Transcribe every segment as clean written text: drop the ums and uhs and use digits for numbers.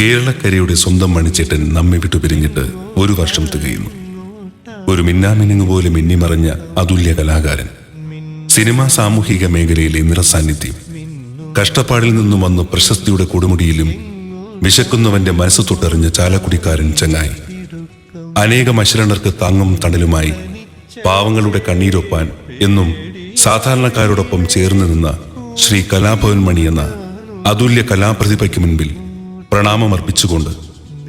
കേരളക്കരയുടെ സ്വന്തം മണിച്ചേട്ടൻ നമ്മെ വിട്ടു പിരിഞ്ഞിട്ട് 1 വർഷം തികയുന്നു. ഒരു മിന്നാമിനുങ്ങ് പോലെ മിന്നിമറഞ്ഞ അതുല്യ കലാകാരൻ, സിനിമാ സാമൂഹിക മേഖലയിലെ നിറസാന്നിധ്യം. കഷ്ടപ്പാടിൽ നിന്നും വന്ന് പ്രശസ്തിയുടെ കൊടുമുടിയിലും വിശക്കുന്നവന്റെ മനസ്സ് തൊട്ടെറിഞ്ഞ ചാലക്കുടിക്കാരൻ ചങ്ങായി. അനേകം അശരണർക്ക് താങ്ങും തണലുമായി പാവങ്ങളുടെ കണ്ണീരൊപ്പാൻ എന്നും സാധാരണക്കാരോടൊപ്പം ചേർന്ന് നിന്ന ശ്രീ കലാഭവൻ മണി എന്ന അതുല്യ കലാപ്രതിഭയ്ക്ക് മുൻപിൽ പ്രണാമമർപ്പിച്ചുകൊണ്ട്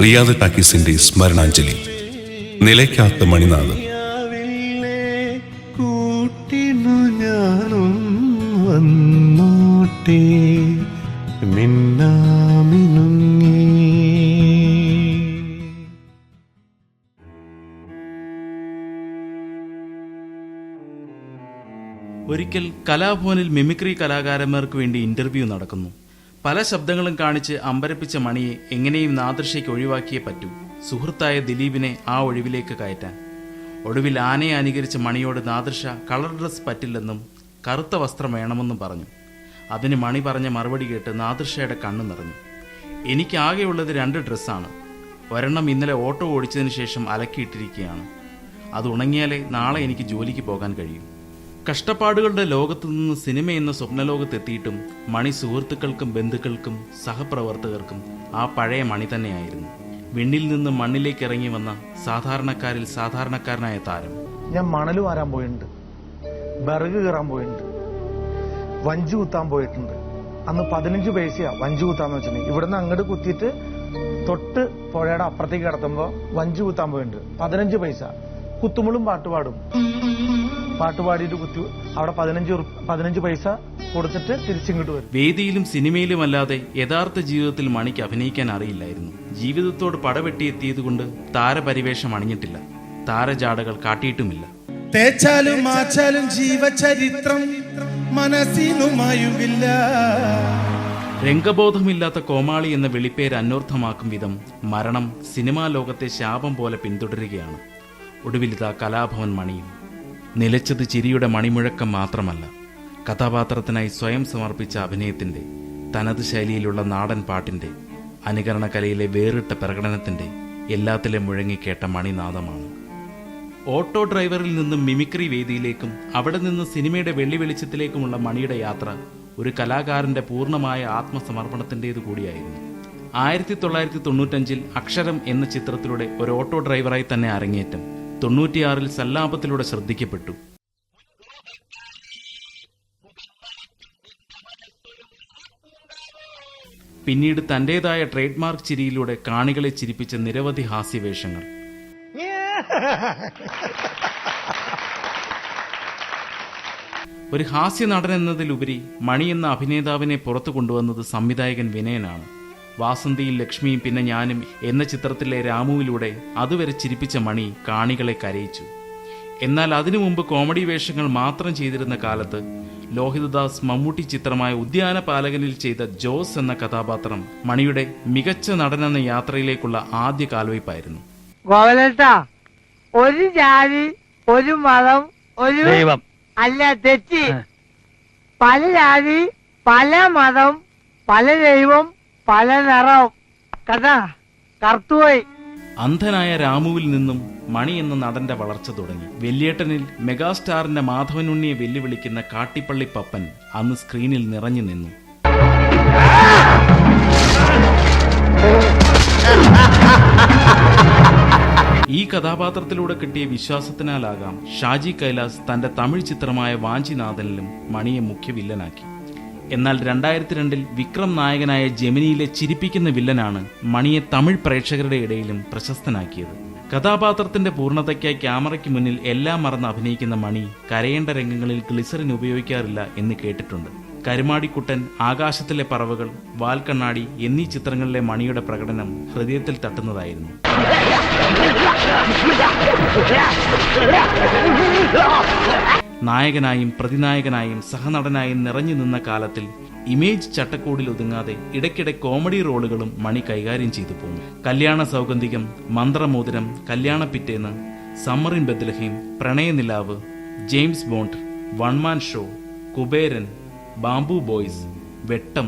റിയാദ് ടാക്കീസിന്റെ സ്മരണാഞ്ജലി. നിലയ്ക്കാത്ത മണിനാഥ്. ഒരിക്കൽ കലാഭവനിൽ മിമിക്രി കലാകാരന്മാർക്ക് വേണ്ടി ഇന്റർവ്യൂ നടക്കുന്നു. പല ശബ്ദങ്ങളും കാണിച്ച് അമ്പരപ്പിച്ച മണിയെ എങ്ങനെയും നാദൃശയ്ക്ക് ഒഴിവാക്കിയേ പറ്റൂ. സുഹൃത്തായ ദിലീപിനെ ആ ഒഴിവിലേക്ക് കയറ്റാൻ. ഒടുവിൽ ആനയെ അനുകരിച്ച മണിയോട് നാദൃശ കളർ ഡ്രസ് പറ്റില്ലെന്നും കറുത്ത വസ്ത്രം വേണമെന്നും പറഞ്ഞു. അതിന് മണി പറഞ്ഞ മറുപടി കേട്ട് നാദൃശയുടെ കണ്ണു നിറഞ്ഞു. എനിക്കാകെയുള്ളത് 2 ഡ്രസ്സാണ്. ഒരെണ്ണം ഇന്നലെ ഓട്ടോ ഓടിച്ചതിന് ശേഷം അലക്കിയിട്ടിരിക്കുകയാണ്. അത് ഉണങ്ങിയാലേ നാളെ എനിക്ക് ജോലിക്ക് പോകാൻ കഴിയും. കഷ്ടപ്പാടുകളുടെ ലോകത്തു നിന്ന് സിനിമ എന്ന സ്വപ്നലോകത്തെത്തിയിട്ടും മണി സുഹൃത്തുക്കൾക്കും ബന്ധുക്കൾക്കും സഹപ്രവർത്തകർക്കും ആ പഴയ മണി തന്നെയായിരുന്നു. വിണ്ണിൽ നിന്ന് മണ്ണിലേക്ക് ഇറങ്ങി വന്ന സാധാരണക്കാരിൽ സാധാരണക്കാരനായ താരം. ഞാൻ മണൽ വാരാൻ പോയിട്ടുണ്ട്, വിറക് കയറാൻ പോയിട്ടുണ്ട്, വഞ്ചി കുത്താൻ പോയിട്ടുണ്ട്. അന്ന് 15 പൈസയാ വഞ്ചി കുത്താന്ന് വെച്ചിട്ടുണ്ടെങ്കിൽ. ഇവിടുന്ന് അങ്ങോട്ട് കുത്തിയിട്ട് തൊട്ട് പുഴയുടെ അപ്പുറത്തേക്ക് കിടത്തുമ്പോ വഞ്ചി കുത്താൻ പോയിട്ടുണ്ട്. 15 പൈസ. കുത്തുമ്പോഴും പാട്ടുപാടും. പാട്ടുപാടിയിട്ട് കുത്തി അവിടെ 15 പൈസ കൊടുത്തിട്ട് തിരിച്ചിങ്ങോട്ട് വരും. വേദിയിലും സിനിമയിലും അല്ലാതെ യഥാർത്ഥ ജീവിതത്തിൽ മണിക്ക് അഭിനയിക്കാൻ അറിയില്ലായിരുന്നു. ജീവിതത്തോട് പടവെട്ടിയെത്തിയതുകൊണ്ട് താരപരിവേഷം അണിഞ്ഞിട്ടില്ല, താരജാടകൾ കാട്ടിയിട്ടുമില്ല. തേച്ചാലും മാച്ചാലും ജീവചരിത്രം മനസ്സിനുമായുമില്ല. രംഗബോധമില്ലാത്ത കോമാളി എന്ന വിളിപ്പേര് അന്വർത്ഥമാക്കും വിധം മരണം സിനിമാ ലോകത്തെ ശാപം പോലെ പിന്തുടരുകയാണ്. ഒടുവിലിതാ കലാഭവൻ മണിയും. നിലച്ചത് ചിരിയുടെ മണിമുഴക്കം മാത്രമല്ല, കഥാപാത്രത്തിനായി സ്വയം സമർപ്പിച്ച അഭിനയത്തിന്റെ, തനത് ശൈലിയിലുള്ള നാടൻ പാട്ടിന്റെ, അനുകരണ കലയിലെ വേറിട്ട പ്രകടനത്തിന്റെ എല്ലാത്തിലും മുഴങ്ങിക്കേട്ട മണിനാദമാണ്. ഓട്ടോ ഡ്രൈവറിൽ നിന്നും മിമിക്രി വേദിയിലേക്കും അവിടെ നിന്ന് സിനിമയുടെ വെള്ളി വെളിച്ചത്തിലേക്കുമുള്ള മണിയുടെ യാത്ര ഒരു കലാകാരന്റെ പൂർണ്ണമായ ആത്മസമർപ്പണത്തിൻ്റേതു കൂടിയായിരുന്നു. 1995 അക്ഷരം എന്ന ചിത്രത്തിലൂടെ ഒരു ഓട്ടോ ഡ്രൈവറായി തന്നെ അരങ്ങേറ്റം. 96 സല്ലാപത്തിലൂടെ ശ്രദ്ധിക്കപ്പെട്ടു. പിന്നീട് തന്റേതായ ട്രേഡ്മാർക്ക് ചിരിയിലൂടെ കാണികളെ ചിരിപ്പിച്ച നിരവധി ഹാസ്യവേഷങ്ങൾ. ഒരു ഹാസ്യ നടൻ എന്നതിലുപരി മണി എന്ന അഭിനേതാവിനെ പുറത്തു കൊണ്ടുവന്നത് സംവിധായകൻ വിനയനാണ്. വാസന്തിയിൽ ലക്ഷ്മിയും പിന്നെ ഞാനും എന്ന ചിത്രത്തിലെ രാമുവിലൂടെ അതുവരെ ചിരിപ്പിച്ച മണി കാണികളെ കരയിച്ചു. എന്നാൽ അതിനു മുമ്പ് കോമഡി വേഷങ്ങൾ മാത്രം ചെയ്തിരുന്ന കാലത്ത് ലോഹിതദാസ് മമ്മൂട്ടി ചിത്രമായ ഉദ്യാനപാലകനിൽ ചെയ്ത ജോസ് എന്ന കഥാപാത്രം മണിയുടെ മികച്ച നടനെന്ന യാത്രയിലേക്കുള്ള ആദ്യ കാൽവയ്പായിരുന്നു. ഒരു ജാതി, ഒരു മതം, ഒരു ദൈവം അല്ല, തെറ്റി. പല ജാതി, പല മതം, പല ദൈവം, പല നിറം. കഥ കറുത്തുപോയി. അന്ധനായ രാമുവിൽ നിന്നും മണി എന്ന നടന്റെ വളർച്ച തുടങ്ങി. വെല്ലേട്ടനിൽ മെഗാസ്റ്റാറിന്റെ മാധവനുണ്ണിയെ വെല്ലുവിളിക്കുന്ന കാട്ടിപ്പള്ളി പപ്പൻ അന്ന് സ്ക്രീനിൽ നിറഞ്ഞു നിന്നു. ഈ കഥാപാത്രത്തിലൂടെ കിട്ടിയ വിശ്വാസത്തിനാലാകാം ഷാജി കൈലാസ് തന്റെ തമിഴ് ചിത്രമായ വാഞ്ചിനാഥനിലും മണിയെ മുഖ്യ വില്ലനാക്കി. എന്നാൽ 2002 വിക്രം നായകനായ ജെമിനിയിലെ ചിരിപ്പിക്കുന്ന വില്ലനാണ് മണിയെ തമിഴ് പ്രേക്ഷകരുടെ ഇടയിലും പ്രശസ്തനാക്കിയത്. കഥാപാത്രത്തിന്റെ പൂർണ്ണതയ്ക്കായി ക്യാമറയ്ക്ക് മുന്നിൽ എല്ലാം മറന്ന് അഭിനയിക്കുന്ന മണി കരയേണ്ട രംഗങ്ങളിൽ ഗ്ലിസറിൻ ഉപയോഗിക്കാറില്ല എന്ന് കേട്ടിട്ടുണ്ട്. കരുമാടിക്കുട്ടൻ, ആകാശത്തിലെ പറവകൾ, വാൽക്കണ്ണാടി എന്നീ ചിത്രങ്ങളിലെ മണിയുടെ പ്രകടനം ഹൃദയത്തിൽ തട്ടുന്നതായിരുന്നു. നായകനായും പ്രതിനായകനായും സഹനടനായും നിറഞ്ഞു നിന്ന കാലത്തിൽ ഇമേജ് ചട്ടക്കൂടിൽ ഒതുങ്ങാതെ ഇടയ്ക്കിടെ കോമഡി റോളുകളും മണി കൈകാര്യം ചെയ്തു പോന്നു. കല്യാണ സൗഗന്ധികം, Manthramothiram, Kalyana Pittennu, summer in Bethlehem, Pranayanilavu, James Bond, one man show, Kuberan, bamboo boys, Vettam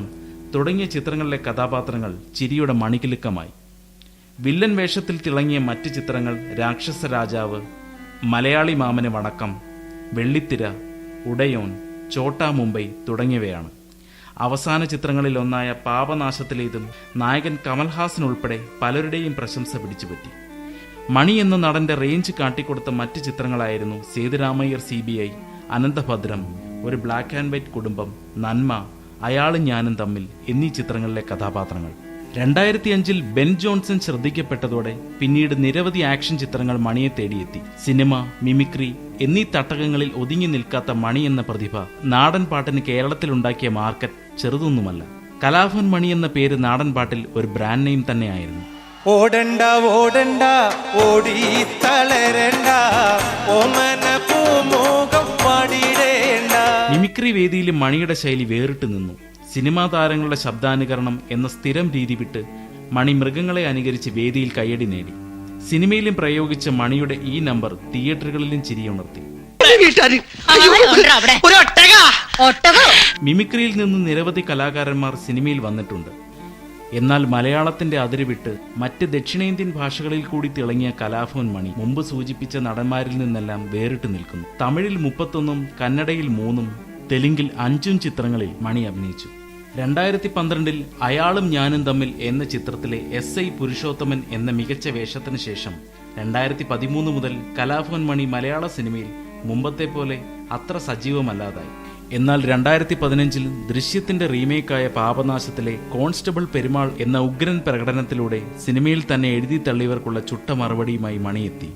തുടങ്ങിയ ചിത്രങ്ങളിലെ കഥാപാത്രങ്ങൾ ചിരിയുടെ മണികിലുക്കമായി. വില്ലൻ വേഷത്തിൽ തിളങ്ങിയ മറ്റ് ചിത്രങ്ങൾ രാക്ഷസ രാജാവ്, മലയാളി മാമന് വണക്കം, വെള്ളിത്തിര, ഉടയോൻ, ചോട്ടാ മുംബൈ തുടങ്ങിയവയാണ്. അവസാന ചിത്രങ്ങളിൽ ഒന്നായ പാപനാശത്തിലേതും നായകൻ കമൽഹാസൻ ഉൾപ്പെടെ പലരുടെയും പ്രശംസ പിടിച്ചുപറ്റി. മണി എന്ന നടന്റെ റേഞ്ച് കാട്ടിക്കൊടുത്ത മറ്റ് ചിത്രങ്ങളായിരുന്നു സേതുരാമയ്യർ CBI, അനന്തഭദ്രം, ഒരു ബ്ലാക്ക് ആൻഡ് വൈറ്റ് കുടുംബം, നന്മ, അയാളും ഞാനും തമ്മിൽ എന്നീ ചിത്രങ്ങളിലെ കഥാപാത്രങ്ങൾ. 2005 ബെൻ ജോൺസൺ ശ്രദ്ധിക്കപ്പെട്ടതോടെ പിന്നീട് നിരവധി ആക്ഷൻ ചിത്രങ്ങൾ മണിയെ തേടിയെത്തി. സിനിമ, മിമിക്രി എന്നീ തട്ടകങ്ങളിൽ ഒതുങ്ങി നിൽക്കാത്ത മണി എന്ന പ്രതിഭ നാടൻ പാട്ടിന് കേരളത്തിലുണ്ടാക്കിയ മാർക്കറ്റ് ചെറുതൊന്നുമല്ല. കലാഭവൻ മണി എന്ന പേര് നാടൻ പാട്ടിൽ ഒരു ബ്രാൻഡ് നെയിം തന്നെയായിരുന്നു. ഓടണ്ട ഓടണ്ട ഓടി തളരണ്ട ഓമന പൂമോകം പാടിടേണ്ട. മിമിക്രി വേദിയിൽ മണിയുടെ ശൈലി വേറിട്ട് നിന്നു. സിനിമാ താരങ്ങളുടെ ശബ്ദാനുകരണം എന്ന സ്ഥിരം രീതി വിട്ട് മണി മൃഗങ്ങളെ അനുകരിച്ച് വേദിയിൽ കയ്യടി നേടി. സിനിമയിലും പ്രയോഗിച്ച മണിയുടെ ഈ നമ്പർ തിയേറ്ററുകളിലും ചിരിയുണർത്തി. മിമിക്രിയിൽ നിന്ന് നിരവധി കലാകാരന്മാർ സിനിമയിൽ വന്നിട്ടുണ്ട്. എന്നാൽ മലയാളത്തിന്റെ അതിരുവിട്ട് മറ്റ് ദക്ഷിണേന്ത്യൻ ഭാഷകളിൽ കൂടി തിളങ്ങിയ കലാഭവൻ മണി മുമ്പ് സൂചിപ്പിച്ച നടന്മാരിൽ നിന്നെല്ലാം വേറിട്ട് നിൽക്കുന്നു. തമിഴിൽ 31, കന്നഡയിൽ 3, തെലുങ്കിൽ 5 ചിത്രങ്ങളിൽ മണി അഭിനയിച്ചു. 2012 അയാളും ഞാനും തമ്മിൽ എന്ന ചിത്രത്തിലെ SI പുരുഷോത്തമൻ എന്ന മികച്ച വേഷത്തിന് ശേഷം 2013 മുതൽ കലാഭവൻ മണി മലയാള സിനിമയിൽ മുമ്പത്തെ പോലെ അത്ര സജീവമല്ലാതായി. എന്നാൽ 2015 ദൃശ്യത്തിന്റെ റീമേക്കായ പാപനാശത്തിലെ കോൺസ്റ്റബിൾ പെരുമാൾ എന്ന ഉഗ്രൻ പ്രകടനത്തിലൂടെ സിനിമയിൽ തന്നെ എഴുതി തള്ളിയവർക്കുള്ള ചുട്ട മറുപടിയുമായി മണിയെത്തി.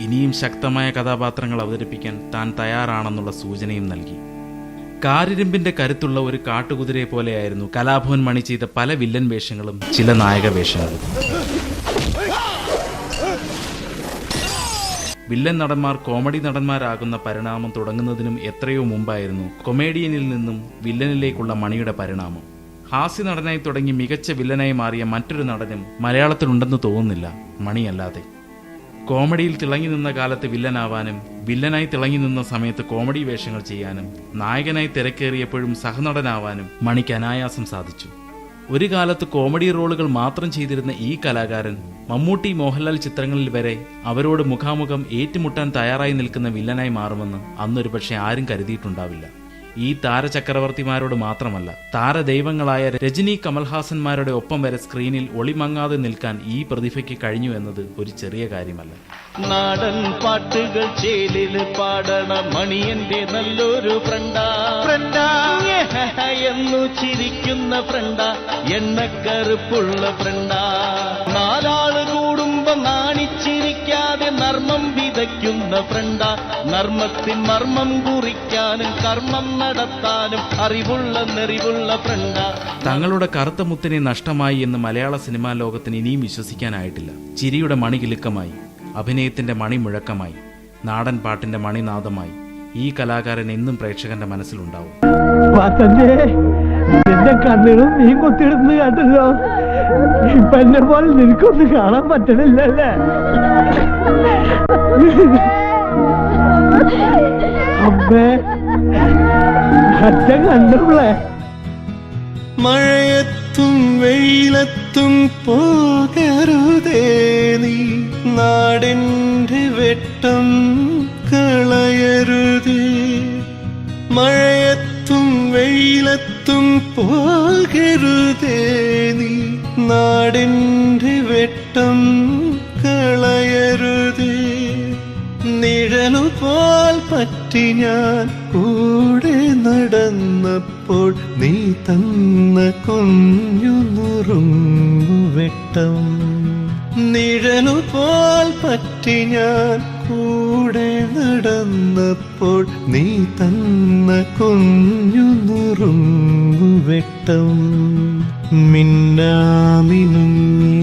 ഇനിയും ശക്തമായ കഥാപാത്രങ്ങൾ അവതരിപ്പിക്കാൻ താൻ തയ്യാറാണെന്നുള്ള സൂചനയും നൽകി. കാരിരുമ്പിന്റെ കരുത്തുള്ള ഒരു കാട്ടുകുതിരയെ പോലെയായിരുന്നു കലാഭവൻ മണി ചെയ്ത പല വില്ലൻ വേഷങ്ങളും ചില നായക വേഷങ്ങളും. വില്ലൻ നടന്മാർ കോമഡി നടന്മാരാകുന്ന പരിണാമം തുടങ്ങുന്നതിനും എത്രയോ മുമ്പായിരുന്നു കൊമേഡിയനിൽ നിന്നും വില്ലനിലേക്കുള്ള മണിയുടെ പരിണാമം. ഹാസ്യ നടനായി തുടങ്ങി മികച്ച വില്ലനായി മാറിയ മറ്റൊരു നടനും മലയാളത്തിലുണ്ടെന്ന് തോന്നുന്നില്ല മണിയല്ലാതെ. കോമഡിയിൽ തിളങ്ങി നിന്ന കാലത്ത് വില്ലനാവാനും വില്ലനായി തിളങ്ങി നിന്ന സമയത്ത് കോമഡി വേഷങ്ങൾ ചെയ്യാനും നായകനായി തിരക്കേറിയപ്പോഴും സഹനടനാവാനും മണിക്ക് അനായാസം സാധിച്ചു. ഒരു കാലത്ത് കോമഡി റോളുകൾ മാത്രം ചെയ്തിരുന്ന ഈ കലാകാരൻ മമ്മൂട്ടി, മോഹൻലാൽ ചിത്രങ്ങളിൽ വരെ അവരോട് മുഖാമുഖം ഏറ്റുമുട്ടാൻ തയ്യാറായി നിൽക്കുന്ന വില്ലനായി മാറുമെന്ന് അന്നൊരു പക്ഷെ ആരും കരുതിയിട്ടുണ്ടാവില്ല. ഈ താരചക്രവർത്തിമാരോട് മാത്രമല്ല, താരദൈവങ്ങളായ രജനി, കമൽഹാസന്മാരുടെ ഒപ്പം വരെ സ്ക്രീനിൽ ഒളിമങ്ങാതെ നിൽക്കാൻ ഈ പ്രതിഭയ്ക്ക് കഴിഞ്ഞു എന്നത് ഒരു ചെറിയ കാര്യമല്ല. നാടൻ പാട്ടുകൾ ചേലില് പാടണ മണിയന്റെ നല്ലൊരു ഫ്രണ്ടാ എന്നു ചിരിക്കുന്ന ഫ്രണ്ടാ, എണ്ണക്കറുപ്പുള്ള ഫ്രണ്ടാ. നാലാള് കൂടുമ്പോ നാണിച്ചിരിക്കാതെ നർമ്മം വിതയ്ക്കുന്ന ഫ്രണ്ടാ. നർമ്മത്തിൻ മർമ്മം കുറിക്കാനും കർമ്മം നടത്താനും അറിവുള്ള നെറിവുള്ള ഫ്രണ്ടാ. തങ്ങളുടെ കറുത്ത മുത്തിനെ നഷ്ടമായി എന്ന് മലയാള സിനിമാ ലോകത്തിന് ഇനിയും വിശ്വസിക്കാനായിട്ടില്ല. ചിരിയുടെ മണികിലുക്കമായി, അഭിനയത്തിന്റെ മണിമുഴക്കമായി, നാടൻ പാട്ടിന്റെ മണിനാദമായി ഈ കലാകാരൻ എന്നും പ്രേക്ഷകന്റെ മനസ്സിലുണ്ടാവും. എന്റെ കണ്ണുകളും നീ കുത്തിടുന്നത് കണ്ടല്ലോ. ഇപ്പൊ എന്നെ പോലെ നിനക്കൊന്നും കാണാൻ പറ്റണില്ലല്ലേ? അമ്മേ, അച്ഛൻ കണ്ടോളെ. മഴയത്തും വെയിലത്തും പോകരുതേ നീ, നാടിൻ്റെ വെട്ടം കളയരുതേ. മഴയത്തും വെയിലത്തും പോകരുതേ നീ, നാടിൻ്റെ വെട്ടം കളയരുതേ. നിഴലുപോൽ പറ്റി ഞാൻ കൂടെ നടന്നപ്പോൾ നീ തന്ന കുഞ്ഞു നുറുങ്ങുവെട്ടം. നിഴലുപോൽ പറ്റി ഞാൻ കൂടെ നടന്നപ്പോൾ നീ തന്ന കുഞ്ഞു നുറുങ്ങുവെട്ടം മിന്നാമിനുങ്ങി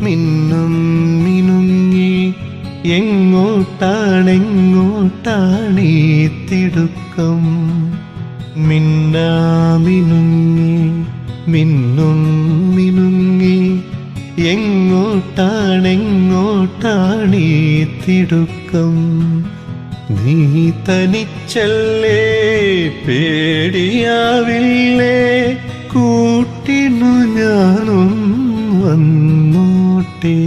മിന്നും മിനുങ്ങി എങ്ങോട്ടാണെങ്ങോട്ടാണീ തിടുക്കം മിന്നാമിനുങ്ങി മിന്നും മിനുങ്ങി എങ്ങോട്ടാണെങ്ങോട്ടാണീ തിടുക്കം നീ തനിച്ചല്ലേ പേടിയാവില്ലേ കൂട്ടിനു ഞാനും വന്നോട്ടെ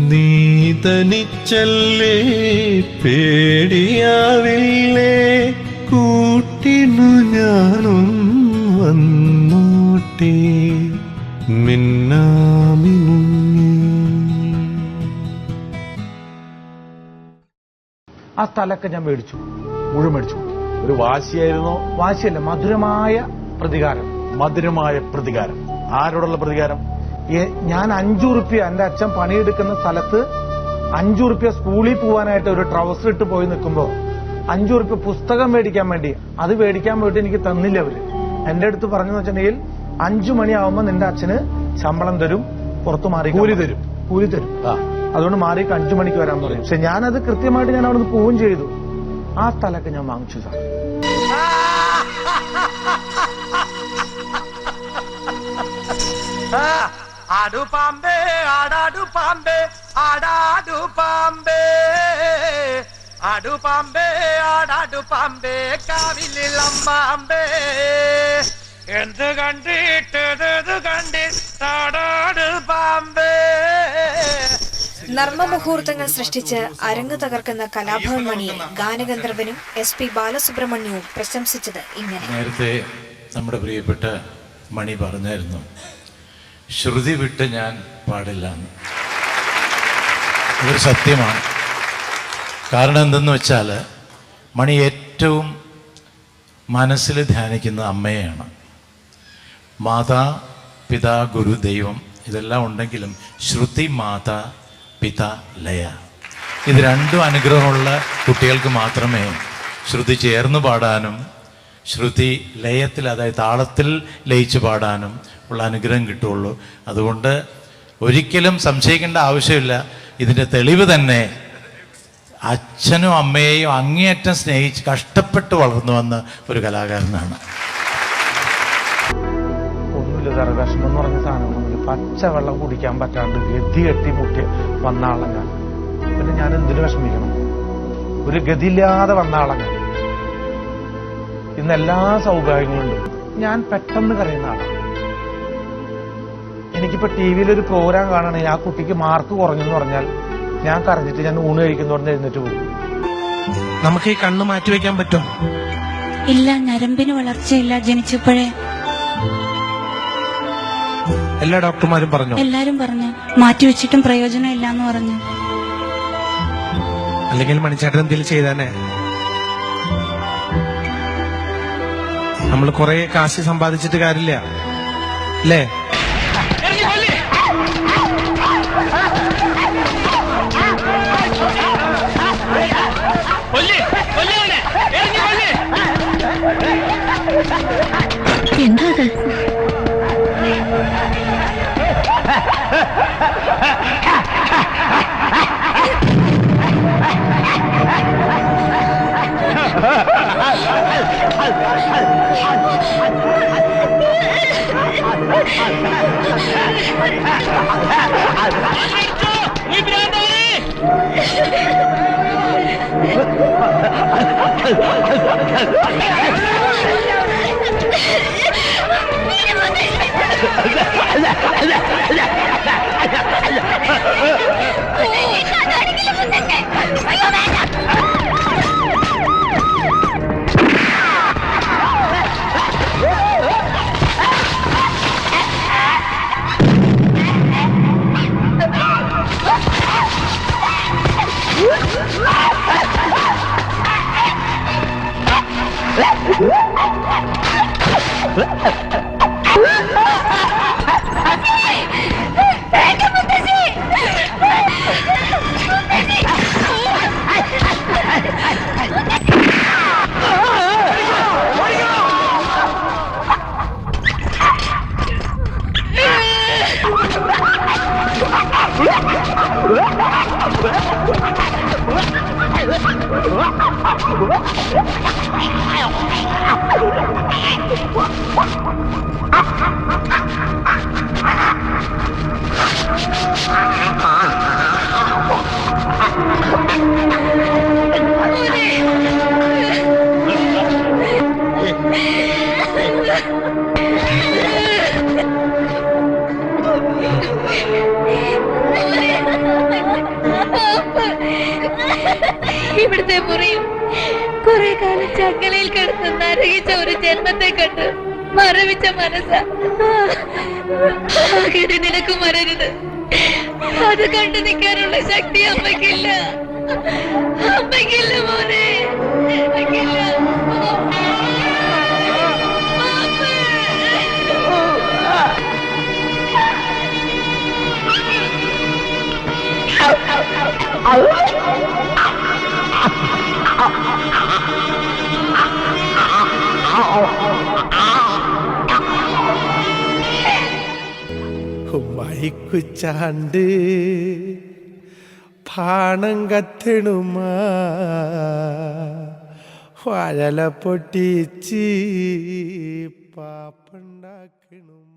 നീ തനിച്ചല്ലേ പേടിയാവില്ലേ കൂട്ടിനു ഞാനും വന്നോട്ടെ മിന്നാമിനുങ്ങി. ആ സ്ഥലമൊക്കെ ഞാൻ മേടിച്ചു, മുഴുവൻ മേടിച്ചു. ഒരു വാശിയായിരുന്നോ? വാശിയല്ല, മധുരമായ പ്രതികാരം. മധുരമായ പ്രതികാരം. ആരോടുള്ള പ്രതികാരം? ഞാൻ 5 റുപ്യ, എന്റെ അച്ഛൻ പണിയെടുക്കുന്ന സ്ഥലത്ത് 5 റുപ്യ സ്കൂളിൽ പോകാനായിട്ട് ഒരു ട്രൗസർ ഇട്ട് പോയി നിൽക്കുമ്പോ 5 റുപ്യ പുസ്തകം മേടിക്കാൻ വേണ്ടി, അത് മേടിക്കാൻ പോയിട്ട് എനിക്ക് തന്നില്ല അവര്. എന്റെ അടുത്ത് പറഞ്ഞെന്ന് വെച്ചിട്ടുണ്ടെങ്കിൽ 5 മണിയാവുമ്പോ നിന്റെ അച്ഛന് ശമ്പളം തരും, പുറത്തു മാറി കൂലി തരും. അതുകൊണ്ട് മാറി 5 മണിക്ക് വരാൻ പറയും. പക്ഷെ ഞാനത് കൃത്യമായിട്ട് ഞാൻ അവിടെ നിന്ന് പോവുകയും ചെയ്തു. ആ സ്ഥലമൊക്കെ ഞാൻ വാങ്ങിച്ചു സാർ. ആടു പാമ്പേ ആടാടു പാമ്പേ ആടാടു പാമ്പേ ആടു പാമ്പേ ആടാടു പാമ്പേ കാവിലമ്പാമ്പേ എന്ത് കണ്ടിട്ടത് കണ്ടിട്ടാടാടു പാമ്പേ. നർമ്മമുഹൂർത്തങ്ങൾ സൃഷ്ടിച്ച് അരങ്ങ് തകർക്കുന്ന കലാഭവൻ മണിയെ ഗാനഗന്ധർവനും SP ബാലസുബ്രഹ്മണ്യവും പ്രശംസിച്ചത് ഇങ്ങനെ. നേരത്തെ നമ്മുടെ പ്രിയപ്പെട്ട മണി പറഞ്ഞായിരുന്നു, ശ്രുതി വിട്ട് ഞാൻ പാടില്ല എന്ന്. ഇതൊരു സത്യമാണ്. കാരണം എന്തെന്ന് വെച്ചാൽ മണി ഏറ്റവും മനസ്സിൽ ധ്യാനിക്കുന്ന അമ്മയെയാണ്. മാതാ പിതാ ഗുരു ദൈവം ഇതെല്ലാം ഉണ്ടെങ്കിലും ശ്രുതി മാതാ പിതാ ലയ, ഇത് രണ്ടും അനുഗ്രഹമുള്ള കുട്ടികൾക്ക് മാത്രമേ ശ്രുതി ചേർന്ന് പാടാനും ശ്രുതി ലയത്തിൽ, അതായത് താളത്തിൽ ലയിച്ച് പാടാനും ഉള്ള അനുഗ്രഹം കിട്ടുള്ളൂ. അതുകൊണ്ട് ഒരിക്കലും സംശയിക്കേണ്ട ആവശ്യമില്ല. ഇതിൻ്റെ തെളിവ് തന്നെ അച്ഛനും അമ്മയെയും അങ്ങേയറ്റം സ്നേഹിച്ച് കഷ്ടപ്പെട്ട് വളർന്നു വന്ന ഒരു കലാകാരനാണ്. ഒന്നുമില്ല സാറേ, വിഷമം എന്ന് പറഞ്ഞ സാധനമൊന്നുമില്ല. പച്ചവെള്ളം കുടിക്കാൻ പറ്റാണ്ട് ഗതി കെട്ടി മുട്ടി വന്ന ആളാണ് ഞാൻ. പിന്നെ ഞാൻ എന്തിനു വിഷമിക്കണം? ഒരു ഗതിയില്ലാതെ വന്ന ആളാണ് ഞാൻ. ഇന്ന് എല്ലാ സൗഭാഗ്യങ്ങളുണ്ട്. ഞാൻ പെട്ടെന്ന് കരയുന്ന ആളാണ്. എനിക്കിപ്പോ TV ഒരു പ്രോഗ്രാം കാണണമെങ്കിൽ ആ കുട്ടിക്ക് മാർക്ക് കുറഞ്ഞെന്ന് പറഞ്ഞാൽ ഞാൻ കരഞ്ഞിട്ട് ഞാൻ ഊണ് കഴിക്കുന്ന പറഞ്ഞ് എഴുന്നേറ്റ് പോകും. നമുക്ക് ഈ കണ്ണ് മാറ്റിവെക്കാൻ പറ്റും? ഇല്ല, ഞരമ്പിന് വളർച്ചയില്ല ജനിച്ചപ്പോഴേ. എല്ലാ ഡോക്ടർമാരും പറഞ്ഞു? എല്ലാരും പറഞ്ഞു, മാറ്റിവെച്ചിട്ടും പ്രയോജനം ഇല്ലാന്ന് പറഞ്ഞു. അല്ലെങ്കിൽ മണിച്ചേട്ടൻ എന്തെങ്കിലും ചെയ്താനേ. നമ്മൾ കുറെ കാശ് സമ്പാദിച്ചിട്ട് കാര്യമില്ല അല്ലേ? എന്താ ഇവിടുത്തെ മുറിയും കുറെ കാലം ചങ്ങലയിൽ കിടന്ന് നരകിച്ച ഒരു ജന്മത്തെ കണ്ട് മരവിച്ച മനസ്സ നിനക്ക് മരരുത്. അത് കണ്ടു നിൽക്കാനുള്ള ശക്തി അമ്മയ്ക്കില്ല. അമ്മയ്ക്കില്ല മോനെ, അമ്മയ്ക്കില്ല. മൈക്കുച്ചാണ്ട് പാണം കത്തണുമാ വഴല പൊട്ടിച്ച് പാപ്പുണ്ടാക്കണും.